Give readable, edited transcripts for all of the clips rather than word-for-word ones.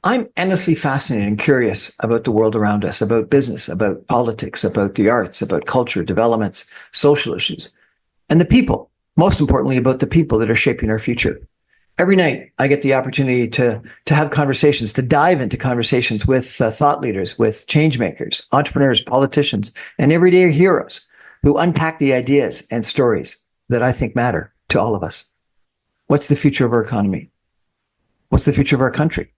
I'm endlessly fascinated and curious about the world around us, about business, about politics, about the arts, about culture, developments, social issues, and the people. Most importantly, about the people that are shaping our future. Every night, I get the opportunity to have conversations, to dive into conversations with thought leaders, with change makers, entrepreneurs, politicians, and everyday heroes who unpack the ideas and stories that I think matter to all of us. What's the future of our economy? What's the future of our country?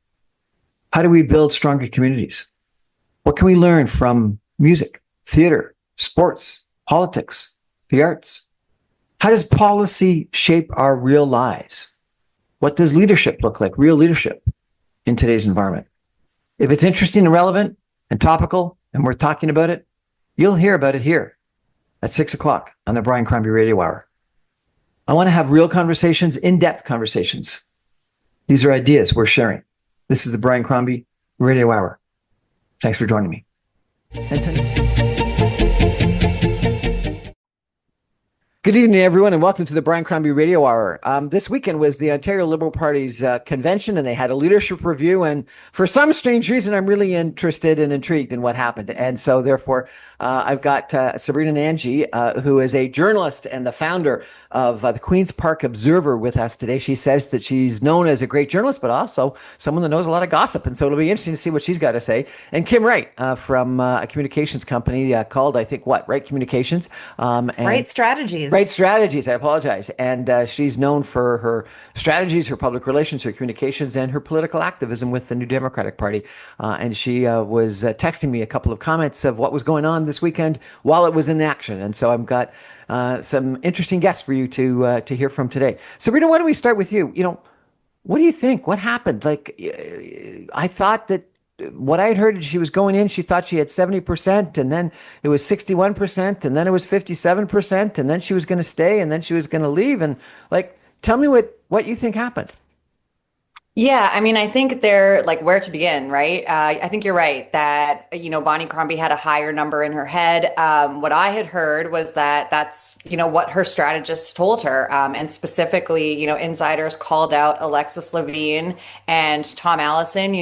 How do we build stronger communities? What can we learn from music, theater, sports, politics, the arts? How does policy shape our real lives? What does leadership look like, real leadership in today's environment? If it's interesting and relevant and topical and we're talking about it, you'll hear about it here at 6 o'clock on the Brian Crombie Radio Hour. I want to have real conversations, in-depth conversations. These are ideas we're sharing. This is the Brian Crombie Radio Hour. Thanks for joining me. Good evening, everyone, and welcome to the Brian Crombie Radio Hour. This weekend was the Ontario Liberal Party's convention, and they had a leadership review. And for some strange reason, I'm really interested and intrigued in what happened. And so, therefore, I've got Sabrina Nanji, who is a journalist and the founder of the Queen's Park Observer, with us today. She says that she's known as a great journalist, but also someone that knows a lot of gossip. And so it'll be interesting to see what she's got to say. And Kim Wright from a communications company called, I think, Right Communications. Right Strategies. Right Strategies. I apologize. And she's known for her strategies, her public relations, her communications, and her political activism with the New Democratic Party. And she was texting me a couple of comments of what was going on this weekend while it was in action. And so I've got some interesting guests for you to hear from today. Sabrina, why don't we start with you? What do you think? What happened? I thought that what I had heard, she was going in, she thought she had 70%, and then it was 61%, and then it was 57%, and then she was going to stay, and then she was going to leave. And tell me what you think happened. Yeah, I mean, I think they're like where to begin, right? I think you're right that, Bonnie Crombie had a higher number in her head. What I had heard was that that's, what her strategists told her. And specifically, insiders called out Alexis Levine and Tom Allison,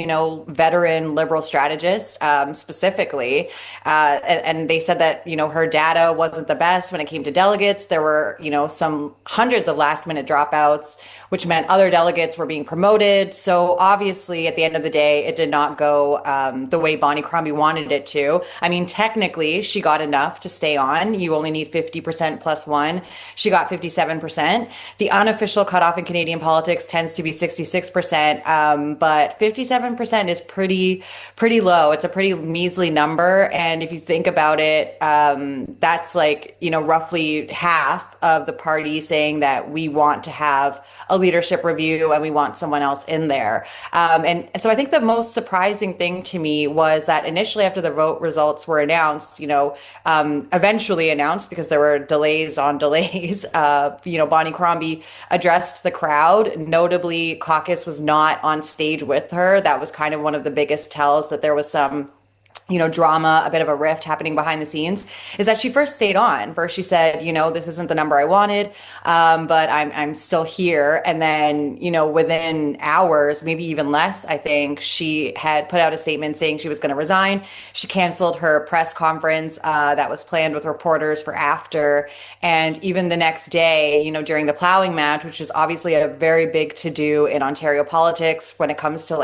veteran liberal strategists, specifically. And they said that, her data wasn't the best when it came to delegates. There were, some hundreds of last minute dropouts, which meant other delegates were being promoted. So obviously, at the end of the day, it did not go the way Bonnie Crombie wanted it to. I mean, technically, she got enough to stay on. You only need 50% plus one. She got 57%. The unofficial cutoff in Canadian politics tends to be 66%, but 57% is pretty low. It's a pretty measly number. And if you think about it, that's roughly half of the party saying that we want to have a leadership review and we want someone else in there. And so I think the most surprising thing to me was that initially after the vote results were announced, eventually announced because there were delays on delays, Bonnie Crombie addressed the crowd. Notably, caucus was not on stage with her. That was kind of one of the biggest tells that there was some drama, a bit of a rift happening behind the scenes, is that she first stayed on. First, she said, this isn't the number I wanted, but I'm still here. And then, within hours, maybe even less, I think she had put out a statement saying she was going to resign. She canceled her press conference that was planned with reporters for after. And even the next day, during the plowing match, which is obviously a very big to-do in Ontario politics when it comes to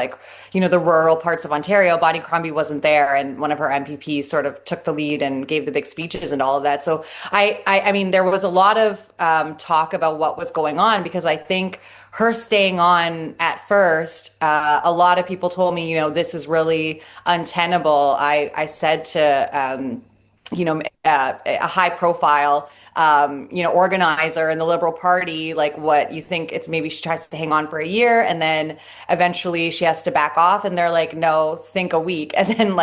the rural parts of Ontario, Bonnie Crombie wasn't there. And one of her MPPs sort of took the lead and gave the big speeches and all of that. So I mean, there was a lot of talk about what was going on because I think her staying on at first, a lot of people told me, this is really untenable. I said to, a high profile organizer in the Liberal Party, what you think it's maybe she tries to hang on for a year and then eventually she has to back off. And they're like, no, think a week. And then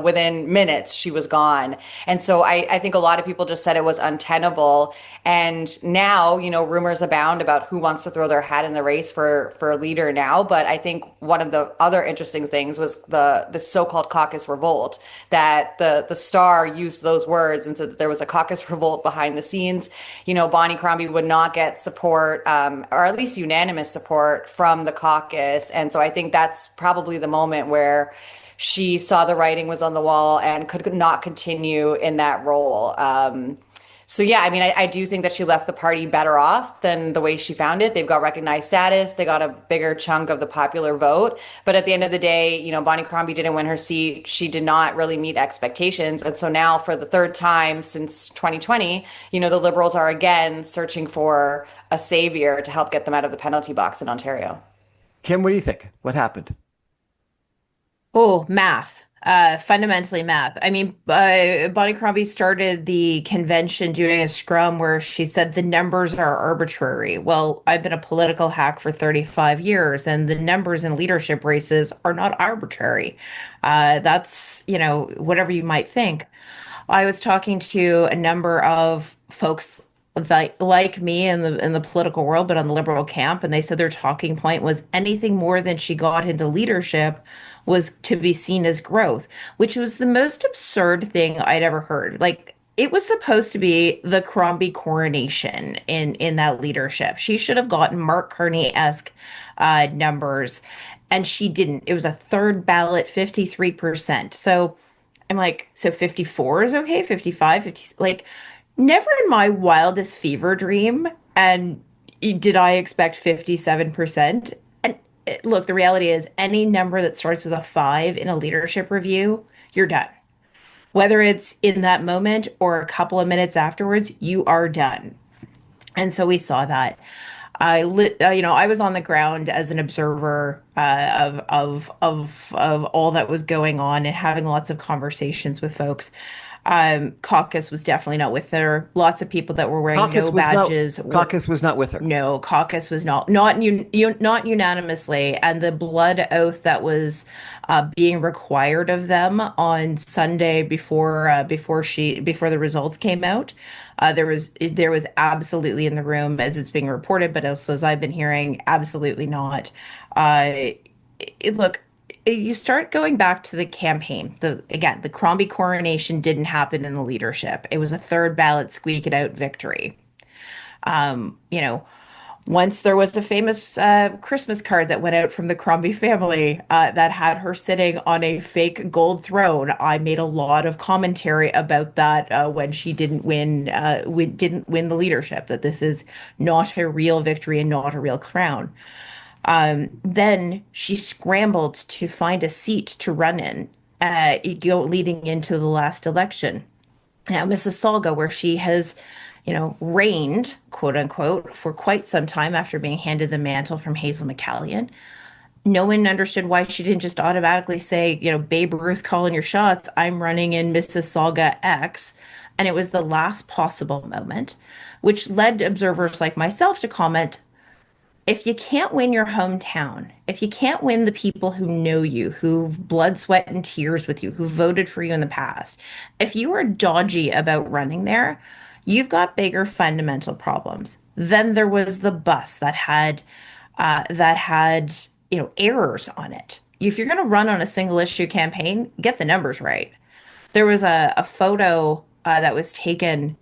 within minutes she was gone. And so I think a lot of people just said it was untenable. And now, rumors abound about who wants to throw their hat in the race for a leader now. But I think one of the other interesting things was the so-called caucus revolt, that the Star used those words and said that there was a caucus revolt behind the scenes, Bonnie Crombie would not get support, or at least unanimous support from the caucus. And so I think that's probably the moment where she saw the writing was on the wall and could not continue in that role. So yeah, I mean, I do think that she left the party better off than the way she found it. They've got recognized status, they got a bigger chunk of the popular vote. But at the end of the day, Bonnie Crombie didn't win her seat. She did not really meet expectations. And so now for the third time since 2020, the Liberals are again searching for a savior to help get them out of the penalty box in Ontario. Kim, what do you think? What happened? Oh, math. Fundamentally math. I mean, Bonnie Crombie started the convention doing a scrum where she said the numbers are arbitrary. Well, I've been a political hack for 35 years, and the numbers in leadership races are not arbitrary. That's, whatever you might think. I was talking to a number of folks like me in the political world, but on the liberal camp, and they said their talking point was anything more than she got into leadership was to be seen as growth, which was the most absurd thing I'd ever heard. Like it was supposed to be the Crombie coronation in that leadership. She should have gotten Mark Carney-esque numbers, and she didn't. It was a third ballot, 53%. So I'm like, so 54 is okay, 55, 50, like never in my wildest fever dream. And did I expect 57%? And look, the reality is any number that starts with a five in a leadership review, you're done. Whether it's in that moment or a couple of minutes afterwards, you are done. And so we saw that. I was on the ground as an observer of all that was going on and having lots of conversations with folks. Caucus was definitely not with her. Lots of people that were wearing Caucus no was not badges. Caucus was not with her. No, caucus was not unanimously, and the blood oath that was being required of them on Sunday before the results came out. There was absolutely in the room as it's being reported, but also as I've been hearing, absolutely not. Uh, Look, you start going back to the campaign. The Crombie coronation didn't happen in the leadership. It was a third ballot squeak it out victory. Um, you know, Once there was a famous Christmas card that went out from the Crombie family that had her sitting on a fake gold throne. I made a lot of commentary about that when she didn't win the leadership. That this is not a real victory and not a real crown. Then she scrambled to find a seat to run in, leading into the last election. Now, Mississauga, where she has, reigned, quote unquote, for quite some time after being handed the mantle from Hazel McCallion. No one understood why she didn't just automatically say, Babe Ruth calling your shots, I'm running in Mississauga X. And it was the last possible moment, which led observers like myself to comment, if you can't win your hometown, if you can't win the people who know you, who've blood, sweat, and tears with you, who voted for you in the past, if you are dodgy about running there, you've got bigger fundamental problems. Then there was the bus that had errors on it. If you're going to run on a single issue campaign, get the numbers right. There was a photo that was taken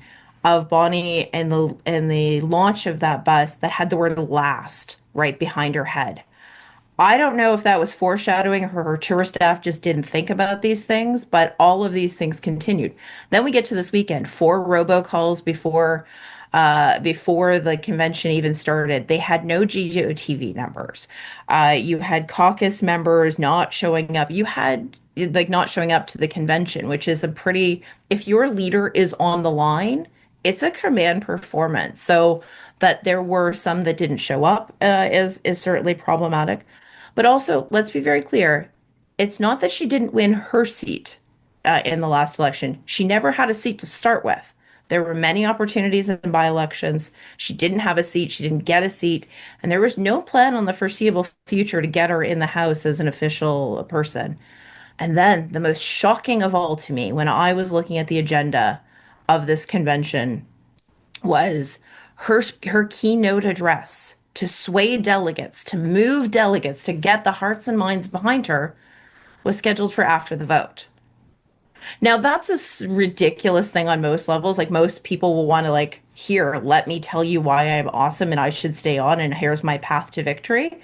of Bonnie and the launch of that bus that had the word last right behind her head. I don't know if that was foreshadowing or her tourist staff just didn't think about these things, but all of these things continued. Then we get to this weekend, four robocalls before the convention even started. They had no GOTV numbers. You had caucus members not showing up. You had like not showing up to the convention, which is if your leader is on the line, it's a command performance. So that there were some that didn't show up is certainly problematic. But also, let's be very clear, it's not that she didn't win her seat in the last election. She never had a seat to start with. There were many opportunities in by-elections. She didn't have a seat. She didn't get a seat. And there was no plan on the foreseeable future to get her in the House as an official person. And then the most shocking of all to me, when I was looking at the agenda of this convention, was her keynote address to sway delegates, to move delegates, to get the hearts and minds behind her, was scheduled for after the vote. Now that's a ridiculous thing on most levels. Like most people will want to like, here, let me tell you why I'm awesome and I should stay on and here's my path to victory.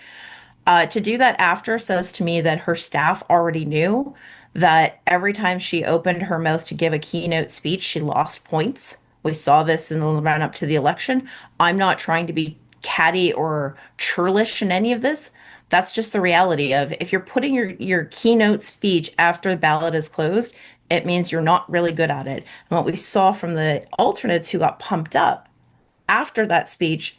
To do that after says to me that her staff already knew that every time she opened her mouth to give a keynote speech, she lost points. We saw this in the run up to the election. I'm not trying to be catty or churlish in any of this. That's just the reality of if you're putting your keynote speech after the ballot is closed, it means you're not really good at it. And what we saw from the alternates who got pumped up after that speech,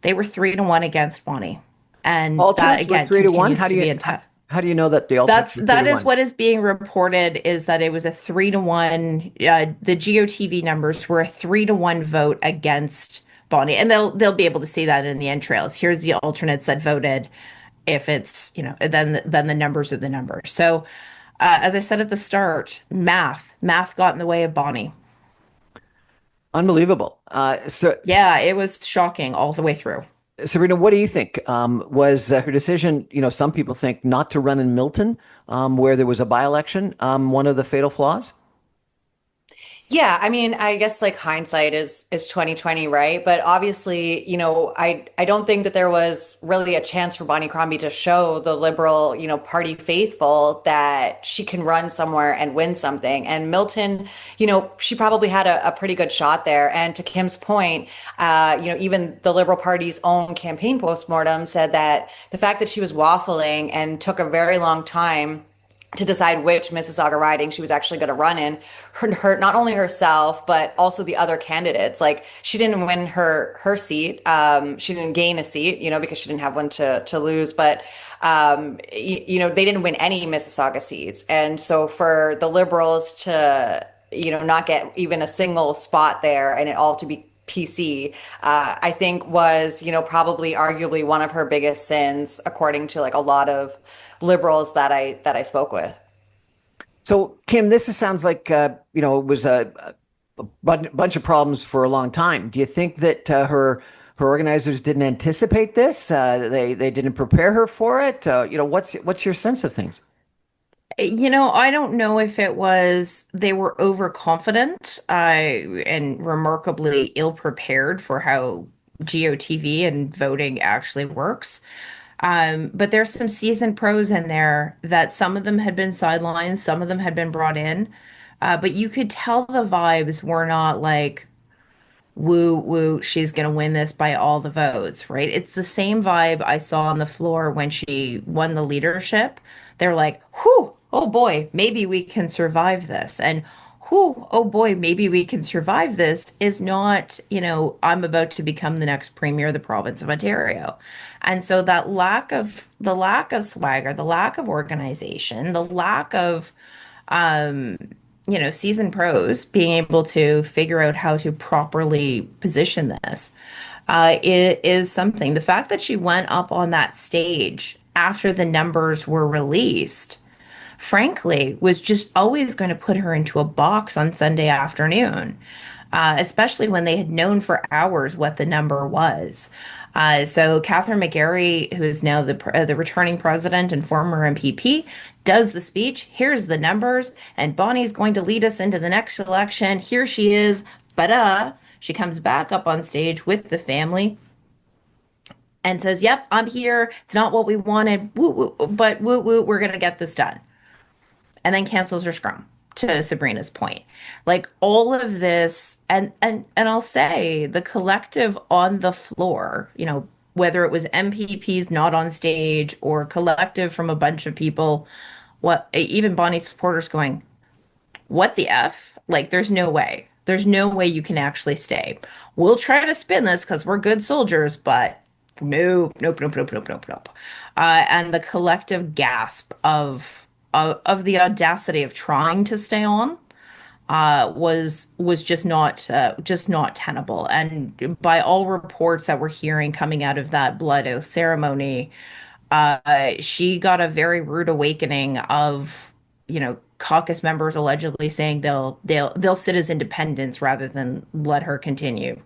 they were 3-1 against Bonnie. And that Alternates were again 3 to 1. continues to be in touch. How do you know that the alternates were three That to is one? what is being reported is that it was a 3-1. The GOTV numbers were a 3-1 vote against Bonnie, and they'll be able to see that in the entrails. Here's the alternates that voted. If it's then the numbers are the numbers. So as I said at the start, math got in the way of Bonnie. Unbelievable. Yeah, it was shocking all the way through. Sabrina, what do you think? Was her decision, some people think not to run in Milton, where there was a by-election, one of the fatal flaws? Yeah, I mean, I guess like hindsight is 2020, right? But obviously, I don't think that there was really a chance for Bonnie Crombie to show the liberal, party faithful that she can run somewhere and win something. And Milton, she probably had a pretty good shot there. And to Kim's point, even the Liberal Party's own campaign postmortem said that the fact that she was waffling and took a very long time to decide which Mississauga riding she was actually going to run in, her not only herself but also the other candidates. Like she didn't win her seat, she didn't gain a seat, because she didn't have one to lose. But they didn't win any Mississauga seats, and so for the Liberals to not get even a single spot there and it all to be PC, I think was, probably arguably one of her biggest sins, according to like a lot of liberals that I spoke with. So, Kim, sounds like it was a bunch of problems for a long time. Do you think that her organizers didn't anticipate this? They didn't prepare her for it. What's your sense of things? I don't know if it was they were overconfident, and remarkably ill prepared for how GOTV and voting actually works. But there's some seasoned pros in there that some of them had been sidelined, some of them had been brought in. But you could tell the vibes were not like, woo woo, she's gonna win this by all the votes, right? It's the same vibe I saw on the floor when she won the leadership. They're like, whew, oh boy, maybe we can survive this. And whew, oh boy, maybe we can survive this is not, I'm about to become the next premier of the province of Ontario. And so that lack of swagger, the lack of organization, the lack of seasoned pros being able to figure out how to properly position this is something. The fact that she went up on that stage after the numbers were released, frankly, was just always going to put her into a box on Sunday afternoon, especially when they had known for hours what the number was. So Catherine McGarry, who is now the returning president and former MPP, does the speech. Here's the numbers, and Bonnie's going to lead us into the next election. Here she is, but she comes back up on stage with the family and says, "Yep, I'm here. It's not what we wanted, woo woo, but woo woo, we're gonna get this done." And then cancels her scrum. To Sabrina's point, like all of this, and I'll say the collective on the floor, whether it was MPPs not on stage or collective from a bunch of people, what even Bonnie supporters going, what the F? Like, there's no way. There's no way you can actually stay. We'll try to spin this because we're good soldiers, but nope, nope, nope, nope, nope, nope, nope. And the collective gasp of the audacity of trying to stay on was just not tenable. And by all reports that we're hearing coming out of that blood oath ceremony, she got a very rude awakening of, caucus members allegedly saying they'll sit as independents rather than let her continue.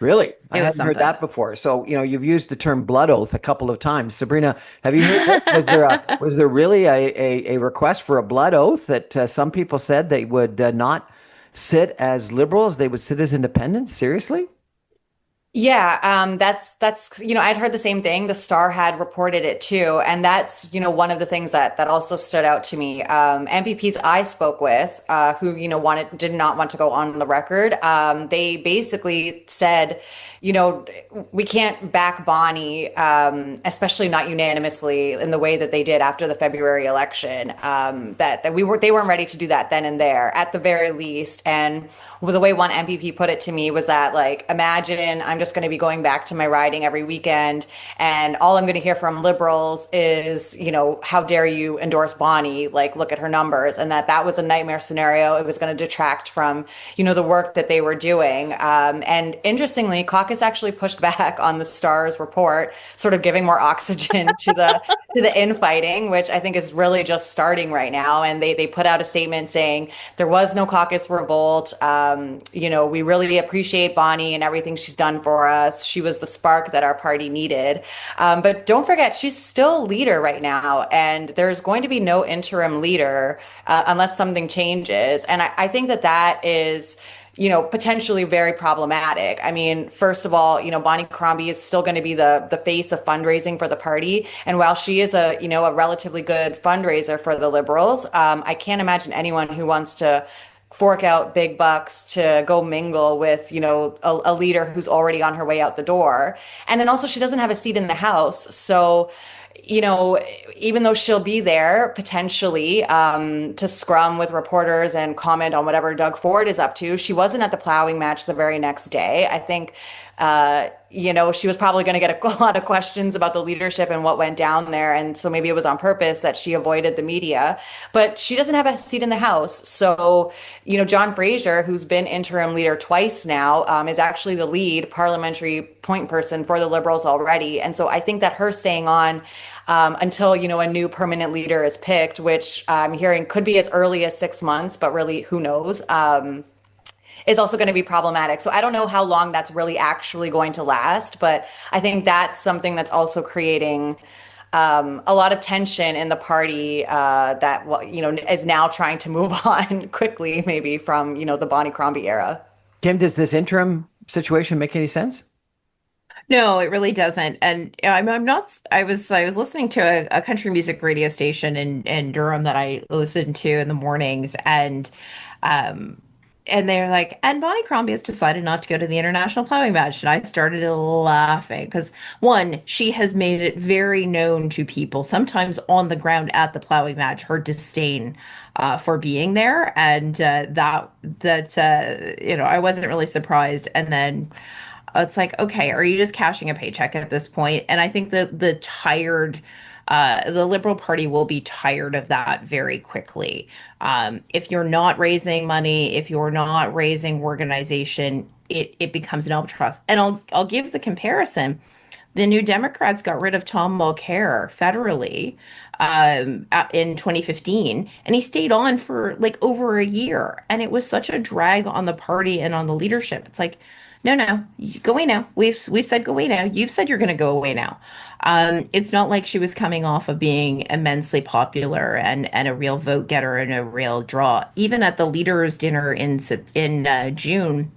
Really? I It was hadn't heard something. that before. So, you've used the term blood oath a couple of times. Sabrina, have you heard this? Was there really a request for a blood oath that some people said they would not sit as liberals, they would sit as independents? Seriously? Yeah, that's I'd heard the same thing. The Star had reported it too, and that's one of the things that also stood out to me. MPPs I spoke with, who did not want to go on the record, they basically said, we can't back Bonnie, especially not unanimously in the way that they did after the February election. That they weren't ready to do that then and there, at the very least, and. Well, the way one MPP put it to me was that, like, imagine I'm just going to be going back to my riding every weekend, and all I'm going to hear from liberals is, how dare you endorse Bonnie? Like, look at her numbers, and that was a nightmare scenario. It was going to detract from, the work that they were doing. And interestingly, caucus actually pushed back on the Star's report, sort of giving more oxygen to the infighting, which I think is really just starting right now. And they put out a statement saying there was no caucus revolt. We really appreciate Bonnie and everything she's done for us. She was the spark that our party needed. But don't forget, she's still leader right now, and there's going to be no interim leader unless something changes. And I think that is potentially very problematic. I mean, first of all, Bonnie Crombie is still going to be the face of fundraising for the party. And while she is a relatively good fundraiser for the Liberals, I can't imagine anyone who wants to fork out big bucks to go mingle with, a leader who's already on her way out the door. And then also she doesn't have a seat in the House. So, even though she'll be there potentially to scrum with reporters and comment on whatever Doug Ford is up to, she wasn't at the plowing match the very next day. I think, she was probably going to get a lot of questions about the leadership and what went down there. And so maybe it was on purpose that she avoided the media, but she doesn't have a seat in the House. So, John Fraser, who's been interim leader twice now, is actually the lead parliamentary point person for the Liberals already. And so I think that her staying on until, a new permanent leader is picked, which I'm hearing could be as early as 6 months, but really who knows, is also going to be problematic. So I don't know how long that's really actually going to last, but I think that's something that's also creating a lot of tension in the party that is now trying to move on quickly, maybe from the Bonnie Crombie era. Kim, does this interim situation make any sense? No, it really doesn't. And I'm not. I was listening to a country music radio station in Durham that I listened to in the mornings, um, and they're like, and Bonnie Crombie has decided not to go to the international plowing match. And I started laughing because one, she has made it very known to people, sometimes on the ground at the plowing match, her disdain for being there, and I wasn't really surprised. And then it's like, okay, are you just cashing a paycheck at this point? And I think that the Liberal Party will be tired of that very quickly. If you're not raising money, if you're not raising organization, it becomes an albatross. And I'll give the comparison. The New Democrats got rid of Tom Mulcair federally in 2015, and he stayed on for like over a year. And it was such a drag on the party and on the leadership. It's like, no, go away now. We've said go away now. You've said you're going to go away now. It's not like she was coming off of being immensely popular and a real vote getter and a real draw. Even at the leaders' dinner in June,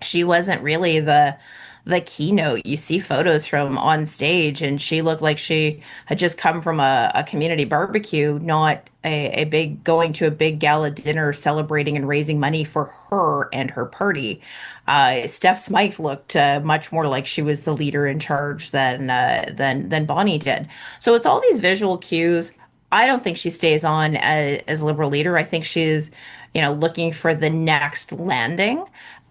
she wasn't really the keynote. You see photos from on stage, and she looked like she had just come from a community barbecue, not a big going to a big gala dinner celebrating and raising money for her and her party. Steph Smythe looked much more like she was the leader in charge than Bonnie did. So it's all these visual cues. I don't think she stays on as Liberal leader. I think she's, looking for the next landing.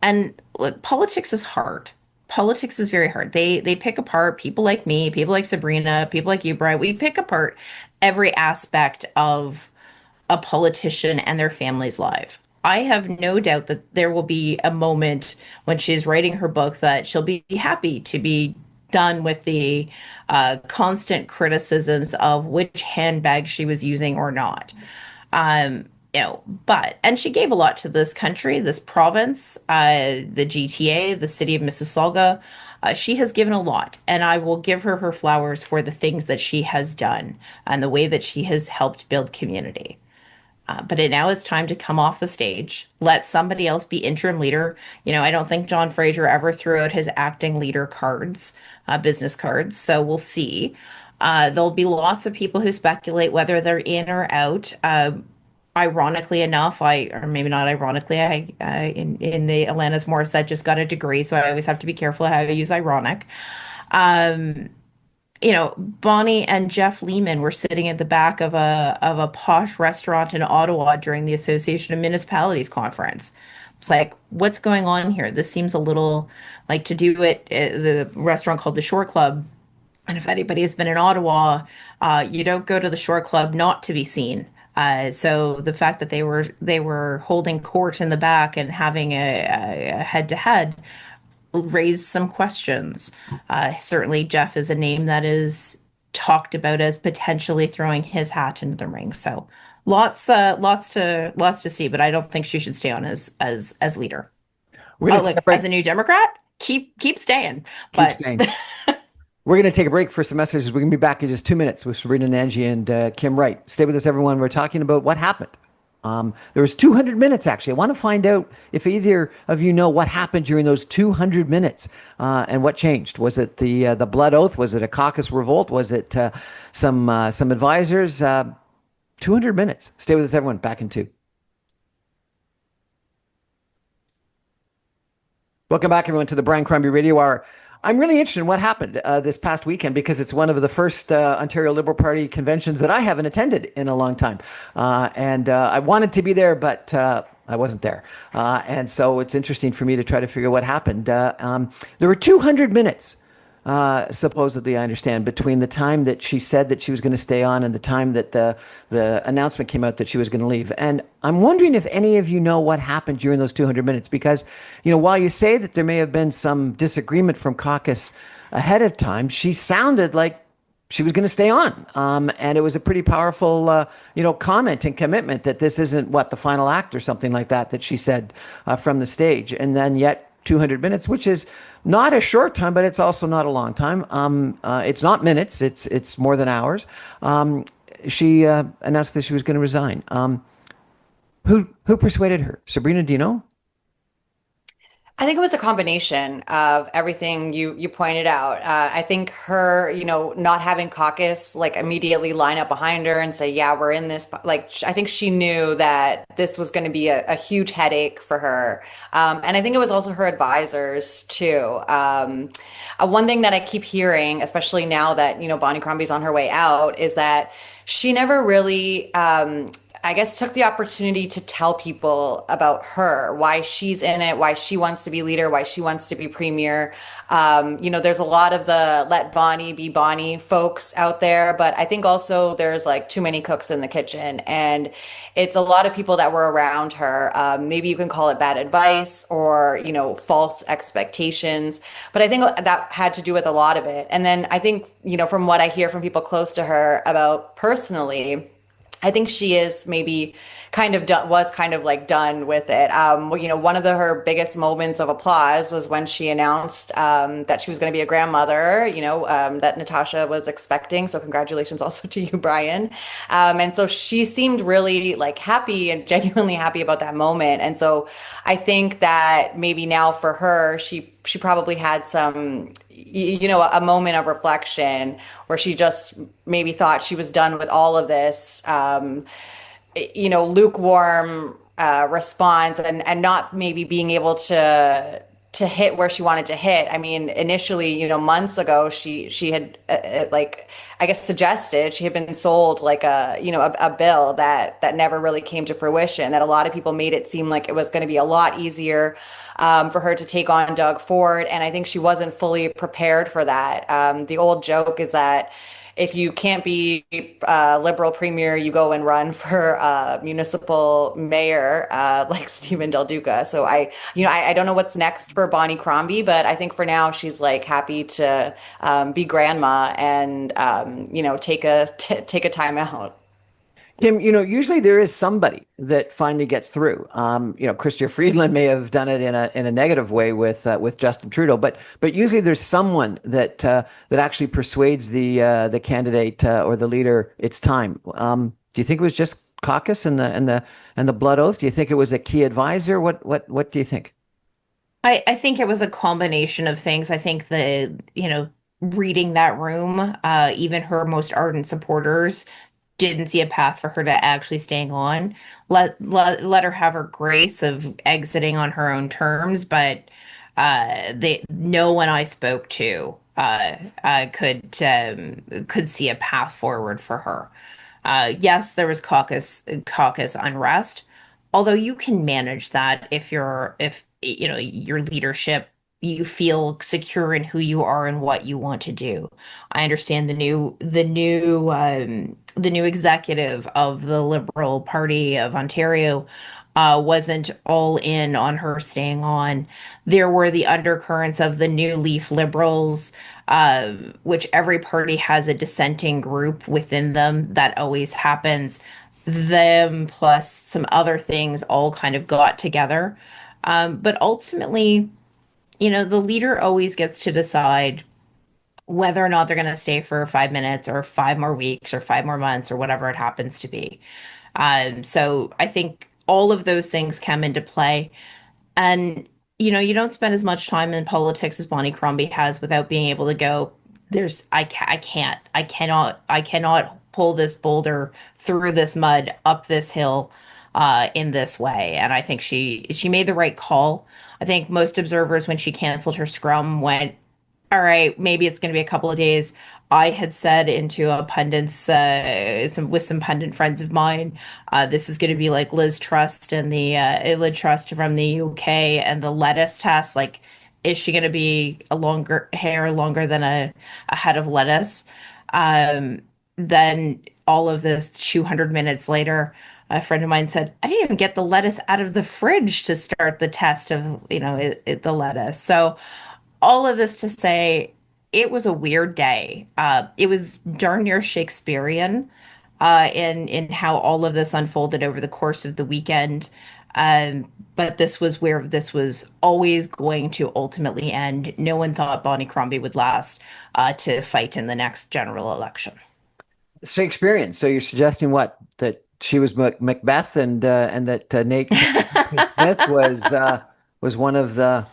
And look, politics is hard. Politics is very hard. They pick apart people like me, people like Sabrina, people like you, Brian. We pick apart every aspect of a politician and their family's life. I have no doubt that there will be a moment when she's writing her book that she'll be happy to be done with the constant criticisms of which handbag she was using or not. And she gave a lot to this country, this province, the GTA, the city of Mississauga. She has given a lot, and I will give her her flowers for the things that she has done and the way that she has helped build community. Now it's time to come off the stage, let somebody else be interim leader. I don't think John Fraser ever threw out his acting leader cards, business cards. So we'll see. There'll be lots of people who speculate whether they're in or out. Ironically enough, or maybe not ironically, in the Alanis Morissette just got a degree, so I always have to be careful how I use ironic. Um, Bonnie and Jeff Lehman were sitting at the back of a posh restaurant in Ottawa during the Association of Municipalities conference. It's like, what's going on here? This seems a little like to do it the restaurant called the Shore Club. And if anybody has been in Ottawa, you don't go to the Shore Club not to be seen. So the fact that they were holding court in the back and having a head to head raised some questions. Certainly, Jeff is a name that is talked about as potentially throwing his hat into the ring. So lots to see, but I don't think she should stay on as leader. We're Oh, going to take look, a break. as a new Democrat, keep staying. Keep But staying. We're going to take a break for some messages. We're going to be back in just 2 minutes with Sabrina Nanji and Kim Wright. Stay with us, everyone. We're talking about what happened. There was 200 minutes, actually. I want to find out if either of you know what happened during those 200 minutes and what changed. Was it the blood oath? Was it a caucus revolt? Was it some advisors? 200 minutes. Stay with us, everyone. Back in 2. Welcome back, everyone, to the Brian Crombie Radio Hour. I'm really interested in what happened this past weekend because it's one of the first Ontario Liberal Party conventions that I haven't attended in a long time. And I wanted to be there, but I wasn't there. And so it's interesting for me to try to figure what happened. There were 200 minutes, supposedly, I understand, between the time that she said that she was going to stay on and the time that the announcement came out that she was going to leave. And I'm wondering if any of you know what happened during those 200 minutes, because, while you say that there may have been some disagreement from caucus ahead of time, she sounded like she was going to stay on. And it was a pretty powerful, comment and commitment that this isn't the final act or something like that she said from the stage. And then yet 200 minutes, which is not a short time, but it's also not a long time. It's not minutes. It's more than hours. She announced that she was going to resign. Who persuaded her? Sabrina, do you know? I think it was a combination of everything you pointed out. I think her, not having caucus like immediately line up behind her and say, "Yeah, we're in this." Like, I think she knew that this was going to be a huge headache for her, and I think it was also her advisors too. One thing that I keep hearing, especially now that Bonnie Crombie's on her way out, is that she never really. I guess took the opportunity to tell people about her, why she's in it, why she wants to be leader, why she wants to be premier. There's a lot of the let Bonnie be Bonnie folks out there, but I think also there's like too many cooks in the kitchen, and it's a lot of people that were around her. Maybe you can call it bad advice or, false expectations, but I think that had to do with a lot of it. And then I think, from what I hear from people close to her about personally, I think she is maybe kind of done, was kind of like done with it. One of her biggest moments of applause was when she announced that she was going to be a grandmother, that Natasha was expecting. So congratulations also to you, Brian. And so she seemed really like happy and genuinely happy about that moment. And so I think that maybe now for her, she probably had some a moment of reflection where she just maybe thought she was done with all of this, lukewarm response and not maybe being able to hit where she wanted to hit. I mean, initially, months ago, she had like, I guess, suggested she had been sold like a bill that never really came to fruition, that a lot of people made it seem like it was going to be a lot easier for her to take on Doug Ford. And I think she wasn't fully prepared for that. The old joke is that if you can't be Liberal premier, you go and run for municipal mayor like Stephen Del Duca. So I don't know what's next for Bonnie Crombie, but I think for now she's like happy to be grandma and take a time out. Kim, usually there is somebody that finally gets through. Chrystia Freeland may have done it in a negative way with Justin Trudeau, but usually there's someone that actually persuades the candidate or the leader it's time. Do you think it was just caucus and the blood oath? Do you think it was a key advisor? What do you think? I think it was a combination of things. I think reading that room, even her most ardent supporters didn't see a path for her to actually staying on. Let her have her grace of exiting on her own terms, but no one I spoke to could see a path forward for her. Yes, there was caucus unrest, although you can manage that if your leadership, you feel secure in who you are and what you want to do. I understand the new executive of the Liberal Party of Ontario wasn't all in on her staying on. There were the undercurrents of the New Leaf Liberals, which every party has a dissenting group within them. That always happens. Them plus some other things all kind of got together. But ultimately, the leader always gets to decide whether or not they're going to stay for 5 minutes or 5 more weeks or 5 more months or whatever it happens to be. So I think all of those things come into play. And, you don't spend as much time in politics as Bonnie Crombie has without being able to go, I cannot pull this boulder through this mud, up this hill, in this way. And I think she made the right call. I think most observers, when she canceled her scrum, went, all right, maybe it's going to be a couple of days. I had said into a pundit's with some pundit friends of mine, this is going to be like Liz Truss and the Liz Truss from the UK and the lettuce test. Like, is she going to be a longer hair longer than a head of lettuce? Then all of this 200 minutes later, a friend of mine said, I didn't even get the lettuce out of the fridge to start the test of, the lettuce. So all of this to say, it was a weird day. It was darn near Shakespearean in how all of this unfolded over the course of the weekend. But this was where this was always going to ultimately end. No one thought Bonnie Crombie would last to fight in the next general election. Shakespearean. So you're suggesting what? That she was Macbeth and that Nate Smith was one of the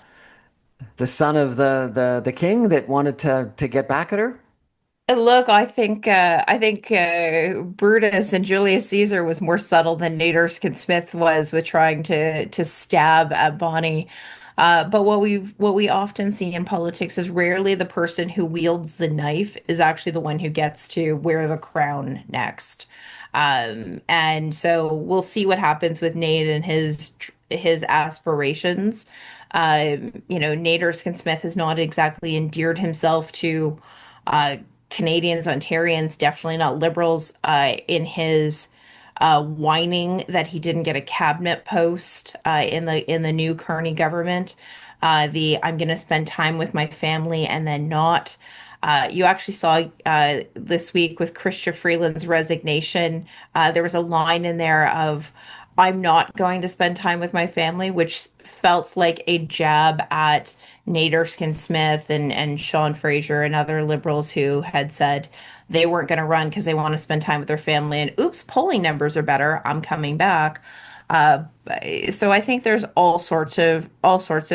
son of the king that wanted to get back at her? Look, I think Brutus and Julius Caesar was more subtle than Nate Erskine Smith was with trying to stab at Bonnie. But what we often see in politics is rarely the person who wields the knife is actually the one who gets to wear the crown next. And so we'll see what happens with Nate and his aspirations. Nate Erskine Smith has not exactly endeared himself to uh, Canadians, Ontarians, definitely not Liberals, in his whining that he didn't get a cabinet post in the new Kearney government. The I'm going to spend time with my family and then not. You actually saw this week with Chrystia Freeland's resignation. There was a line in there of, I'm not going to spend time with my family, which felt like a jab at Nate Erskine Smith and Sean Fraser and other liberals who had said they weren't going to run because they want to spend time with their family. And oops, polling numbers are better. I'm coming back. Uh, so I think there's all sorts of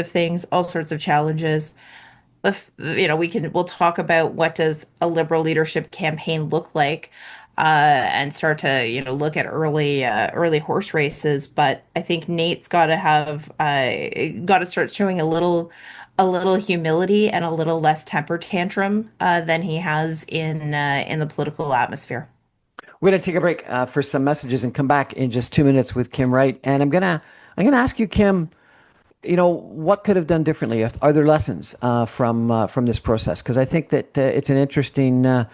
things, all sorts of challenges. If we'll talk about what does a liberal leadership campaign look like, and start to look at early horse races. But I think Nate's got to start showing a little humility and a little less temper tantrum than he has in the political atmosphere. We're going to take a break for some messages and come back in just 2 minutes with Kim Wright. And I'm gonna ask you, Kim, what could have done differently? Are there lessons from this process? Because I think that it's an interesting,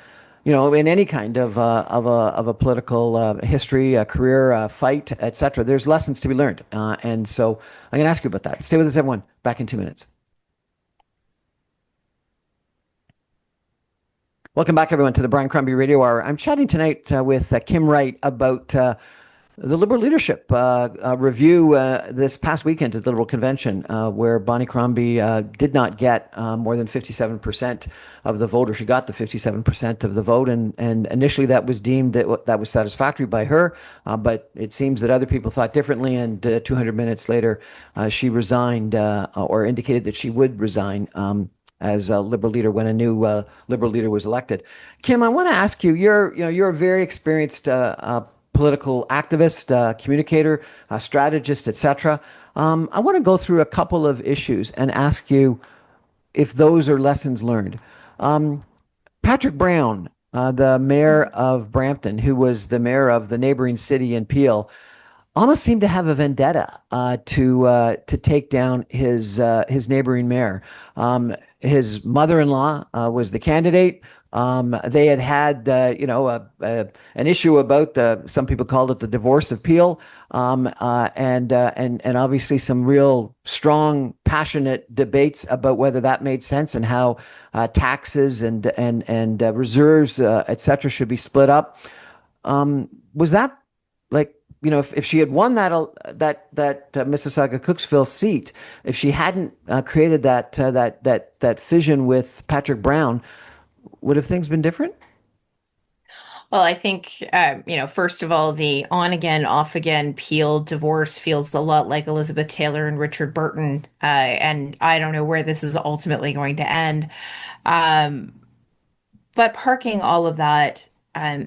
in any kind of a political history, career, fight, etc. There's lessons to be learned, and so I'm going to ask you about that. Stay with us, everyone. Back in 2 minutes. Welcome back, everyone, to the Brian Crombie Radio Hour. I'm chatting tonight with Kim Wright about the Liberal leadership review this past weekend at the Liberal Convention, where Bonnie Crombie did not get more than 57% of the vote, or she got the 57% of the vote. And initially that was deemed that was satisfactory by her, but it seems that other people thought differently. And 200 minutes later, she resigned or indicated that she would resign. As a Liberal leader when a new Liberal leader was elected. Kim, I want to ask you. You're a very experienced political activist, communicator, strategist, etc. I want to go through a couple of issues and ask you if those are lessons learned. Patrick Brown, the mayor of Brampton, who was the mayor of the neighboring city in Peel, almost seemed to have a vendetta to take down his neighboring mayor. His mother-in-law was the candidate. They had an issue about some people called it the divorce of Peel, and obviously some real strong, passionate debates about whether that made sense and how taxes and reserves, etc., should be split up. Was that like, if she had won that Mississauga Cooksville seat, if she hadn't created that fission with Patrick Brown, would have things been different? Well, I think, first of all, the on again, off again Peel divorce feels a lot like Elizabeth Taylor and Richard Burton. And I don't know where this is ultimately going to end. Um, but parking all of that,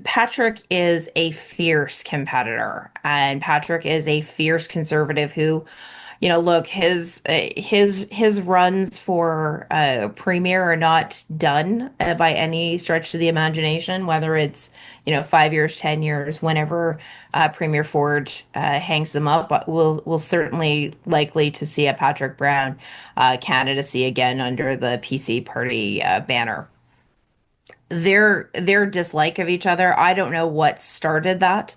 Patrick is a fierce competitor, and Patrick is a fierce conservative who, look, his runs for premier are not done by any stretch of the imagination. Whether it's 5 years, 10 years, whenever Premier Ford hangs them up, but we'll certainly likely to see a Patrick Brown candidacy again under the PC party banner. Their dislike of each other, I don't know what started that.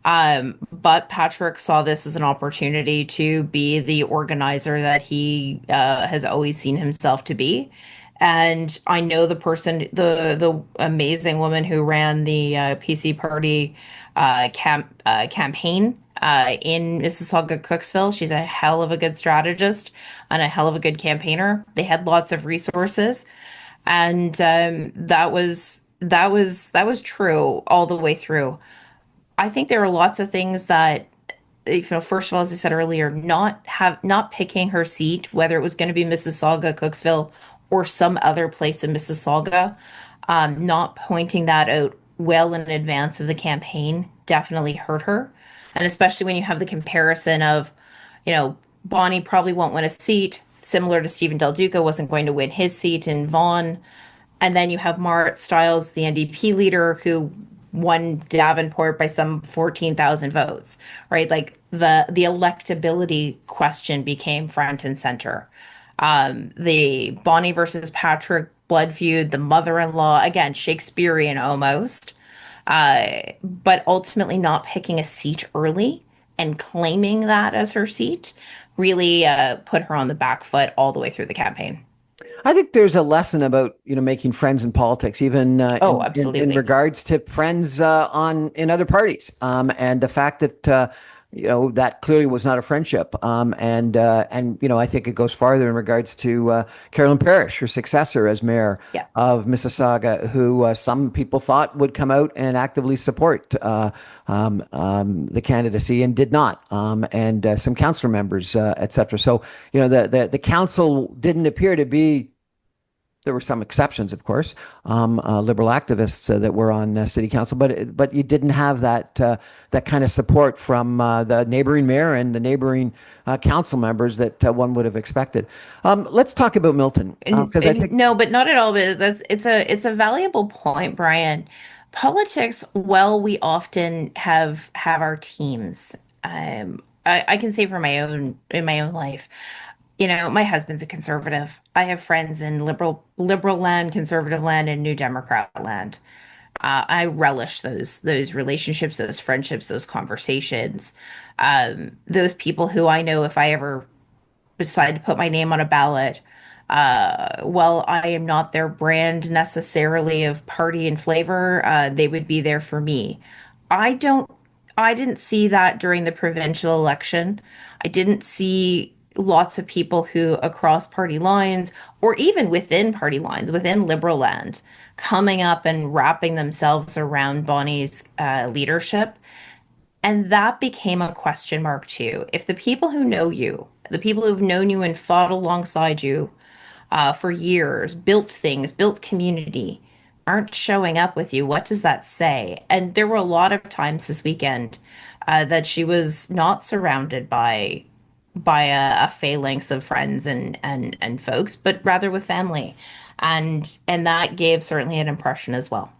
But Patrick saw this as an opportunity to be the organizer that he has always seen himself to be. And I know the amazing woman who ran the PC party campaign in Mississauga Cooksville. She's a hell of a good strategist and a hell of a good campaigner. They had lots of resources, and that was true all the way through. I think there are lots of things that, first of all, as I said earlier, not picking her seat, whether it was going to be Mississauga, Cooksville, or some other place in Mississauga, not pointing that out well in advance of the campaign definitely hurt her. And especially when you have the comparison of, Bonnie probably won't win a seat, similar to Stephen Del Duca wasn't going to win his seat in Vaughan. And then you have Marit Stiles, the NDP leader, who won Davenport by some 14,000 votes, right? Like the electability question became front and center. The Bonnie versus Patrick blood feud, the mother-in-law, again, Shakespearean almost, but ultimately not picking a seat early and claiming that as her seat really put her on the back foot all the way through the campaign. I think there's a lesson about making friends in politics, even Oh, in absolutely. regards to friends in other parties, and the fact that that clearly was not a friendship, and I think it goes farther in regards to Carolyn Parrish, her successor as mayor Yeah. of Mississauga, who some people thought would come out and actively support the candidacy and did not, and some councillor members, etc. So the council didn't appear to be. There were some exceptions, of course, liberal activists that were on city council, but you didn't have that kind of support from the neighboring mayor and the neighboring council members that one would have expected. Let's talk about Milton, because I think No, but not at all. But it's a valuable point, Brian. Politics, well, we often have our teams. I can say for my own in my own life, my husband's a conservative. I have friends in liberal land, conservative land, and New Democrat land. I relish those relationships, those friendships, those conversations. Those people who I know if I ever decide to put my name on a ballot, While I am not their brand necessarily of party and flavor, they would be there for me. I don't, I didn't see that during the provincial election. I didn't see lots of people who across party lines or even within party lines, within Liberal land, coming up and wrapping themselves around Bonnie's leadership. And that became a question mark too. If the people who know you, the people who've known you and fought alongside you for years, built things, built community, aren't showing up with you, what does that say? And there were a lot of times this weekend that she was not surrounded by a phalanx of friends and folks, but rather with family, and that gave certainly an impression as well.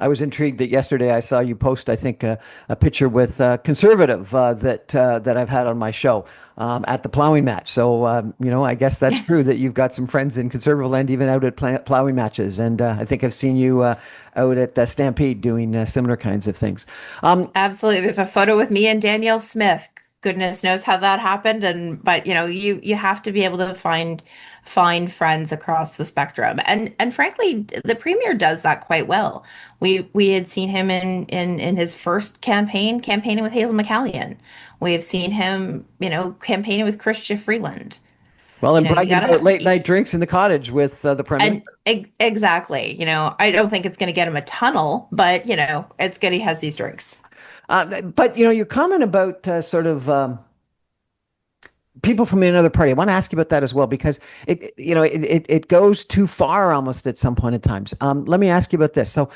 I was intrigued that yesterday I saw you post, I think, a picture with a conservative that I've had on my show at the plowing match. So, I guess that's true that you've got some friends in conservative land, even out at plowing matches. And I think I've seen you out at Stampede doing similar kinds of things. Absolutely. There's a photo with me and Danielle Smith. Goodness knows how that happened. But you have to be able to find friends across the spectrum. And frankly, the premier does that quite well. We had seen him in his first campaigning with Hazel McCallion. We have seen him, campaigning with Chrystia Freeland. Well, and You bragging gotta about late night drinks in the cottage with the premier. and exactly. I don't think it's going to get him a tunnel, but it's good he has these drinks. But your comment about people from another party. I want to ask you about that as well because it goes too far almost at some point in times. Let me ask you about this. So,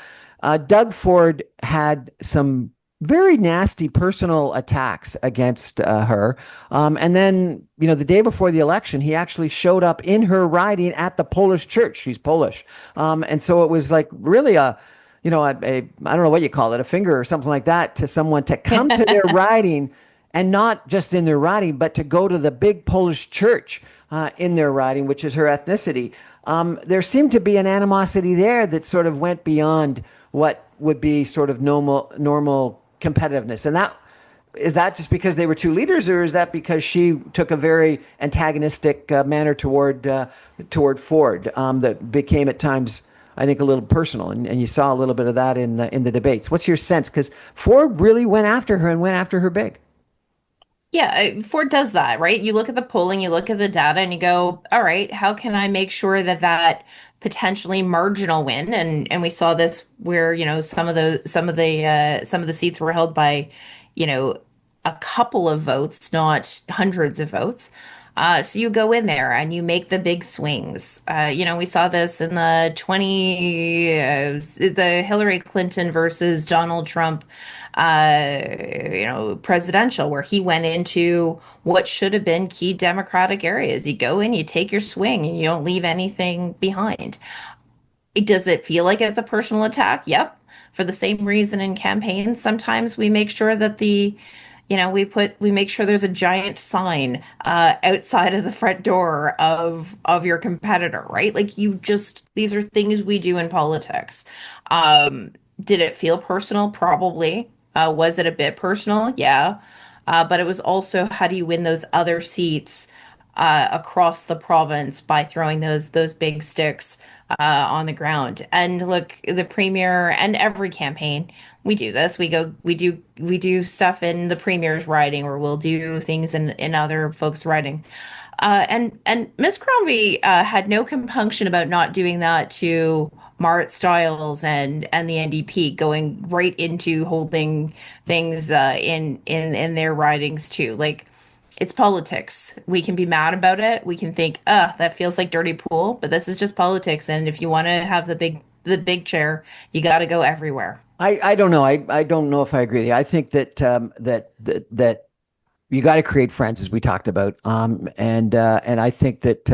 Doug Ford had some very nasty personal attacks against her, and then the day before the election, he actually showed up in her riding at the Polish church. She's Polish, and so it was like really a I don't know what you call it, a finger or something like that to someone to come to their riding. And not just in their riding, but to go to the big Polish church in their riding, which is her ethnicity. There seemed to be an animosity there that sort of went beyond what would be sort of normal competitiveness. And is that just because they were two leaders, or is that because she took a very antagonistic manner toward Ford that became at times, I think, a little personal, and you saw a little bit of that in the debates. What's your sense? Because Ford really went after her and went after her big. Yeah, Ford does that, right? You look at the polling, you look at the data, and you go, all right, how can I make sure that potentially marginal win? And we saw this where, some of the seats were held by, a couple of votes, not hundreds of votes. So you go in there and you make the big swings. We saw this in the Hillary Clinton versus Donald Trump, presidential, where he went into what should have been key Democratic areas. You go in, you take your swing, and you don't leave anything behind. Does it feel like it's a personal attack? Yep. For the same reason in campaigns, sometimes we make sure that we make sure there's a giant sign outside of the front door of your competitor, right? Like these are things we do in politics. Did it feel personal? Probably. Was it a bit personal? Yeah. But it was also, how do you win those other seats across the province by throwing those big sticks on the ground? And look, the premier and every campaign, we do this. We do stuff in the premier's riding, or we'll do things in other folks' riding. And Miss Crombie had no compunction about not doing that to Marit Stiles and the NDP, going right into holding things in their ridings too. Like, it's politics. We can be mad about it. We can think, that feels like dirty pool, but this is just politics. And if you want to have the big chair, you got to go everywhere. I don't know. I don't know if I agree with you. I think that you got to create friends, as we talked about. And I think that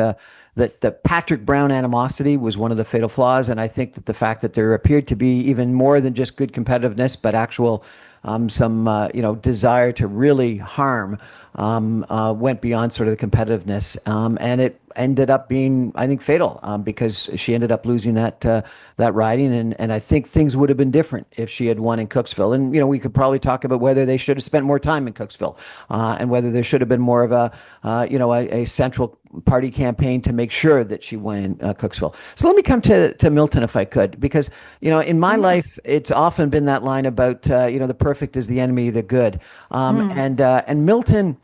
the Patrick Brown animosity was one of the fatal flaws. And I think that the fact that there appeared to be even more than just good competitiveness, but actual some desire to really harm, went beyond sort of the competitiveness, and it ended up being, I think, fatal, because she ended up losing that riding, and I think things would have been different if she had won in Cooksville. And we could probably talk about whether they should have spent more time in Cooksville, and whether there should have been more of a central party campaign to make sure that she won Cooksville. So let me come to Milton, if I could, because in my life it's often been that line about the perfect is the enemy of the good, and Milton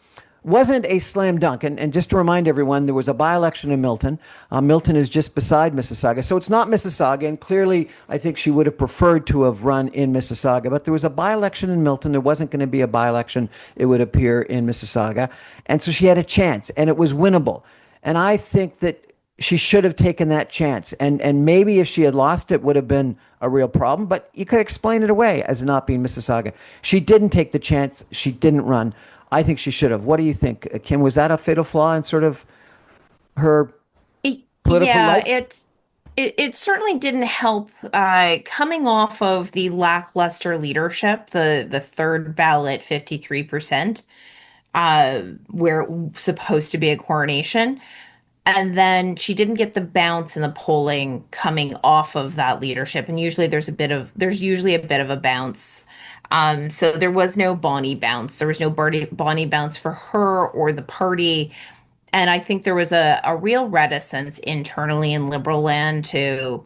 wasn't a slam dunk. And just to remind everyone, there was a by-election in Milton. Milton is just beside Mississauga. So it's not Mississauga. And clearly, I think she would have preferred to have run in Mississauga. But there was a by-election in Milton. There wasn't going to be a by-election, it would appear, in Mississauga. And so she had a chance, and it was winnable. And I think that she should have taken that chance. And maybe if she had lost, it would have been a real problem. But you could explain it away as not being Mississauga. She didn't take the chance. She didn't run. I think she should have. What do you think, Kim? Was that a fatal flaw in sort of her political life? It certainly didn't help, coming off of the lackluster leadership, the third ballot 53%, where it was supposed to be a coronation. And then she didn't get the bounce in the polling coming off of that leadership. And usually there's usually a bit of a bounce. So there was no Bonnie bounce. There was no Bonnie bounce for her or the party. And I think there was a real reticence internally in Liberal land to,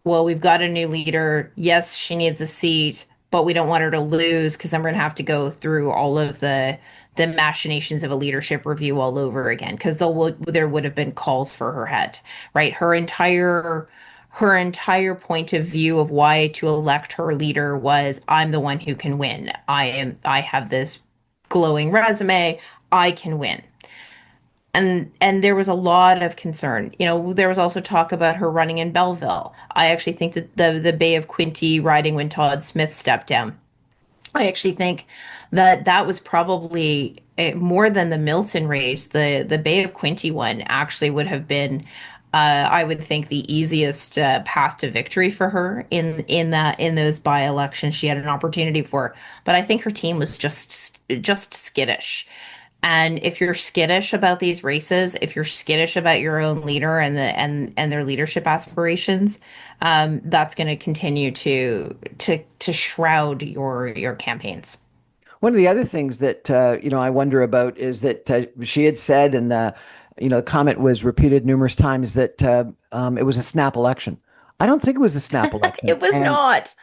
well, we've got a new leader. Yes, she needs a seat, but we don't want her to lose because then we're going to have to go through all of the machinations of a leadership review all over again, because there would have been calls for her head, right? Her entire point of view of why to elect her leader was, I'm the one who can win. I have this glowing resume. I can win. And there was a lot of concern. There was also talk about her running in Belleville. I actually think that the Bay of Quinte riding when Todd Smith stepped down. I actually think that was probably more than the Milton race. The Bay of Quinte one actually would have been, I would think, the easiest path to victory for her in those by-elections she had an opportunity for. But I think her team was just skittish. And if you're skittish about these races, if you're skittish about your own leader and their leadership aspirations, that's going to continue to shroud your campaigns. One of the other things that I wonder about is that she had said, and the comment was repeated numerous times, that it was a snap election. I don't think it was a snap election. It was not.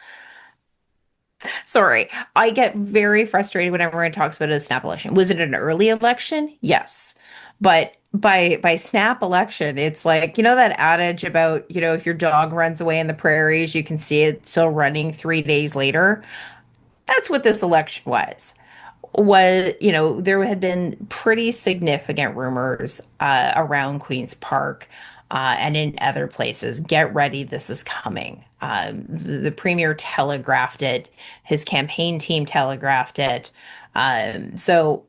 Sorry, I get very frustrated whenever everyone talks about a snap election. Was it an early election? Yes, but by snap election, it's like that adage about if your dog runs away in the prairies, you can see it still running 3 days later. That's what this election was. There had been pretty significant rumors around Queen's Park and in other places. Get ready, this is coming. The premier telegraphed it. His campaign team telegraphed it. So,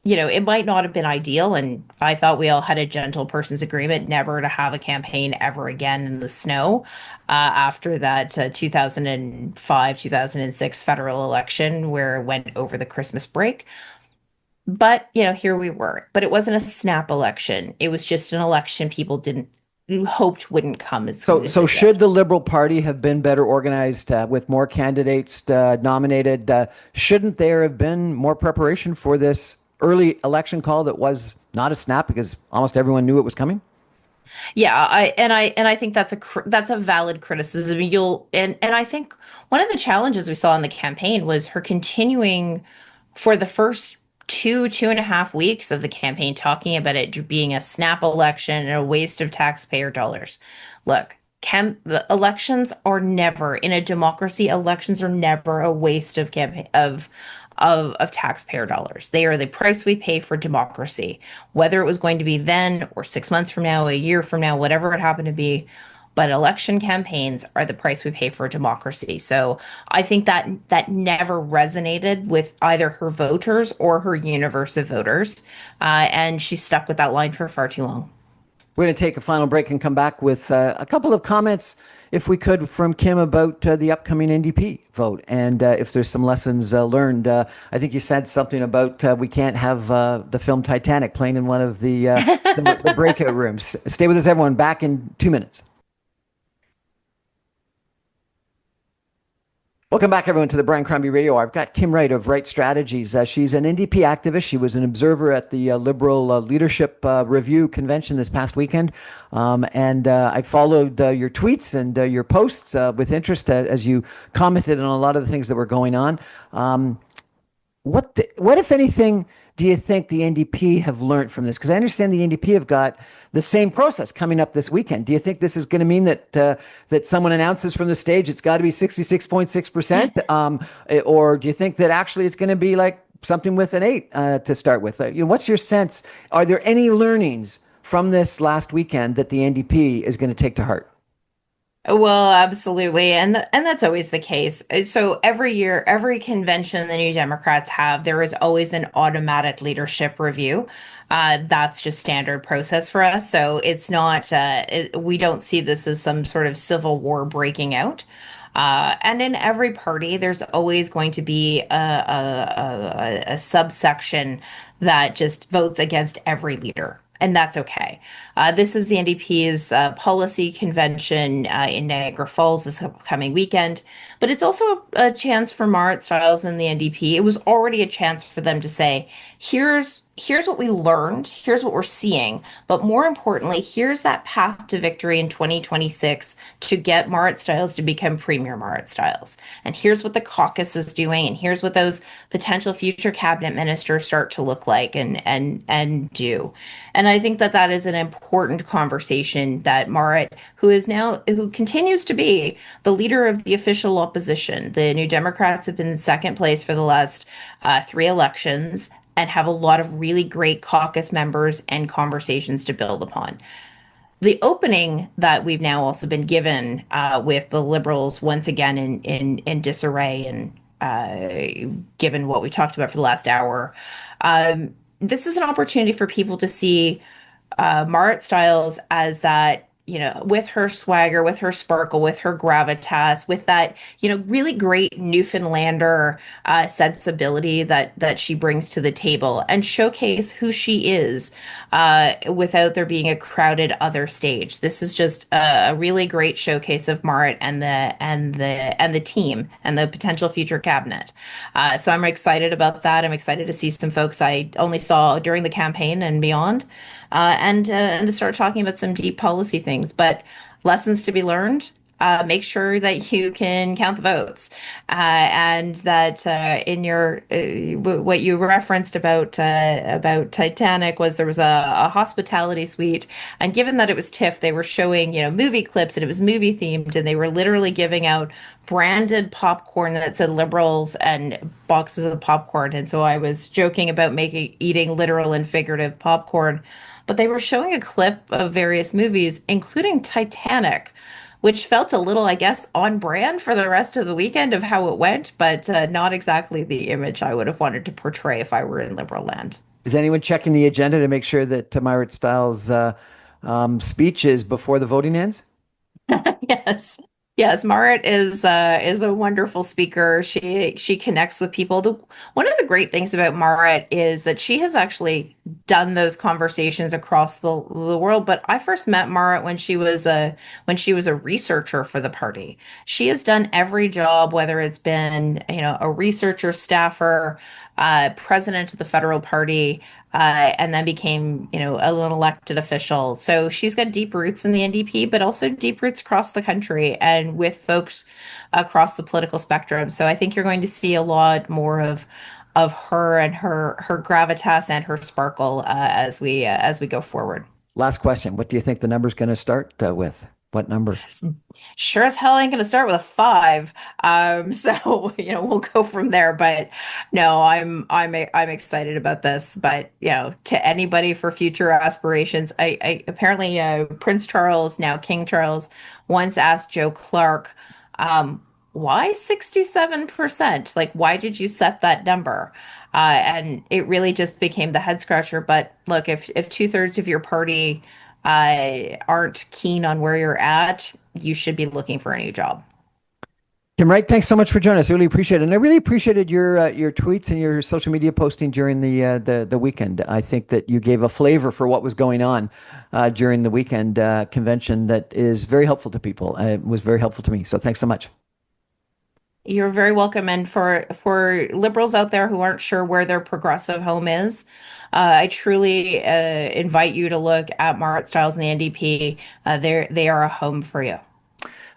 it might not have been ideal. And I thought we all had a gentle person's agreement never to have a campaign ever again in the snow after that 2005, 2006 federal election where it went over the Christmas break. But, here we were. But it wasn't a snap election. It was just an election people hoped wouldn't come as soon as So it should did. the Liberal Party have been better organized, with more candidates nominated? Shouldn't there have been more preparation for this early election call that was not a snap because almost everyone knew it was coming? Yeah, I think that's a valid criticism. And I think one of the challenges we saw in the campaign was her continuing for the first 2.5 weeks of the campaign talking about it being a snap election and a waste of taxpayer dollars. Look, elections are never in a democracy. Elections are never a waste of campaign of taxpayer dollars. They are the price we pay for democracy, whether it was going to be then or 6 months from now, a year from now, whatever it happened to be. But election campaigns are the price we pay for democracy. So I think that never resonated with either her voters or her universe of voters. And she stuck with that line for far too long. We're going to take a final break and come back with a couple of comments if we could, from Kim about the upcoming NDP vote and if there's some lessons learned. I think you said something about we can't have the film Titanic playing in one of the breakout rooms. Stay with us, everyone. Back in 2 minutes. Welcome back, everyone, to the Brian Crombie Radio. I've got Kim Wright of Wright Strategies. She's an NDP activist. She was an observer at the Liberal Leadership Review Convention this past weekend. And I followed your tweets and your posts with interest as you commented on a lot of the things that were going on. What, if anything, do you think the NDP have learned from this? Because I understand the NDP have got the same process coming up this weekend. Do you think this is going to mean that someone announces from the stage it's got to be 66.6%? Or do you think that actually it's going to be like something with an 8 to start with? What's your sense? Are there any learnings from this last weekend that the NDP is going to take to heart? Well, absolutely. And that's always the case. So every year, every convention the New Democrats have, there is always an automatic leadership review. That's just standard process for us. So it's not, we don't see this as some sort of civil war breaking out. And in every party, there's always going to be a subsection that just votes against every leader. And that's okay. This is the NDP's policy convention in Niagara Falls this coming weekend, but it's also a chance for Marit Stiles and the NDP. It was already a chance for them to say, here's what we learned, here's what we're seeing, but more importantly, here's that path to victory in 2026 to get Marit Stiles to become Premier Marit Stiles. And here's what the caucus is doing, and here's what those potential future cabinet ministers start to look like and do. And I think that that is an important conversation that Marit, who continues to be the leader of the official opposition. The New Democrats have been in second place for the last 3 elections and have a lot of really great caucus members and conversations to build upon. The opening that we've now also been given with the Liberals once again in disarray and given what we talked about for the last hour, this is an opportunity for people to see Marit Stiles as that, with her swagger, with her sparkle, with her gravitas, with that, really great Newfoundlander sensibility that she brings to the table, and showcase who she is without there being a crowded other stage. This is just a really great showcase of Marit and the team and the potential future cabinet. So I'm excited about that. I'm excited to see some folks I only saw during the campaign and beyond and to start talking about some deep policy things. But lessons to be learned. Make sure that you can count the votes, and that in your what you referenced about Titanic was there was a hospitality suite, and given that it was TIFF, they were showing movie clips and it was movie themed, and they were literally giving out branded popcorn that said Liberals and boxes of popcorn, and so I was joking about eating literal and figurative popcorn, but they were showing a clip of various movies, including Titanic, which felt a little, I guess, on brand for the rest of the weekend of how it went, but not exactly the image I would have wanted to portray if I were in Liberal land. Is anyone checking the agenda to make sure that Marit Stiles' speech is before the voting ends? Yes. Yes, Marit is a wonderful speaker. She connects with people. One of the great things about Marit is that she has actually done those conversations across the world. But I first met Marit when she was a researcher for the party. She has done every job, whether it's been a researcher, staffer, president of the federal party, and then became, an elected official. So she's got deep roots in the NDP, but also deep roots across the country and with folks across the political spectrum. So I think you're going to see a lot more of her and her gravitas and her sparkle as we go forward. Last question. What do you think the number's going to start with? What number? Sure as hell ain't going to start with a 5. So we'll go from there. But no, I'm excited about this. But to anybody for future aspirations, I apparently Prince Charles, now King Charles, once asked Joe Clark, why 67%? Like, why did you set that number? And it really just became the head scratcher. But look, if 2/3 of your party aren't keen on where you're at, you should be looking for a new job. Kim Wright, thanks so much for joining us. I really appreciate it, and I really appreciated your tweets and your social media posting during the weekend. I think that you gave a flavor for what was going on during the weekend convention that is very helpful to people. It was very helpful to me. So thanks so much. You're very welcome. And for liberals out there who aren't sure where their progressive home is, I truly invite you to look at Marit Stiles and the NDP. They are a home for you.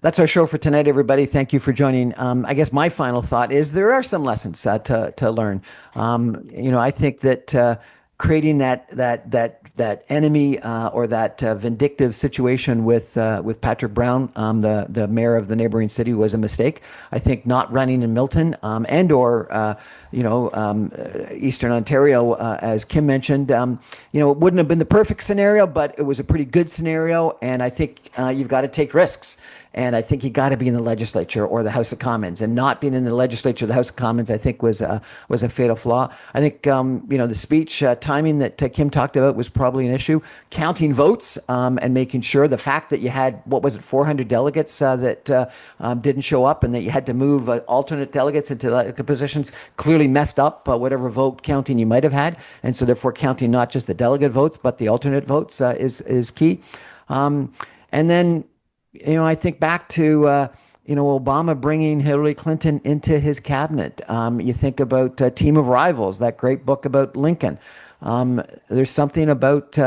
That's our show for tonight, everybody. Thank you for joining. I guess my final thought is there are some lessons to learn. I think that creating that enemy or that vindictive situation with Patrick Brown, the mayor of the neighboring city, was a mistake. I think not running in Milton and or Eastern Ontario, as Kim mentioned, it wouldn't have been the perfect scenario, but it was a pretty good scenario. And I think you've got to take risks. And I think you got to be in the legislature or the House of Commons, and not being in the legislature or the House of Commons, I think was a fatal flaw. I think the speech timing that Kim talked about was probably an issue. Counting votes and making sure the fact that you had 400 delegates that didn't show up, and that you had to move alternate delegates into positions clearly messed up whatever vote counting you might have had, and so therefore counting not just the delegate votes but the alternate votes is key. And then. I think back to, Obama bringing Hillary Clinton into his cabinet. You think about Team of Rivals, that great book about Lincoln. There's something about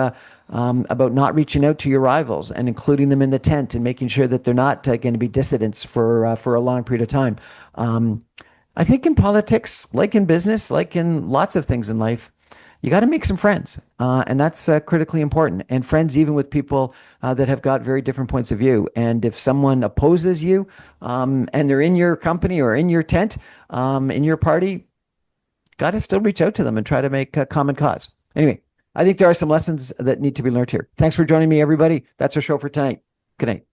not reaching out to your rivals and including them in the tent and making sure that they're not going to be dissidents for a long period of time. I think in politics, like in business, like in lots of things in life, you got to make some friends, and that's critically important. And friends even with people that have got very different points of view. And if someone opposes you and they're in your company or in your tent, in your party, got to still reach out to them and try to make a common cause. Anyway, I think there are some lessons that need to be learned here. Thanks for joining me, everybody. That's our show for tonight. Good night.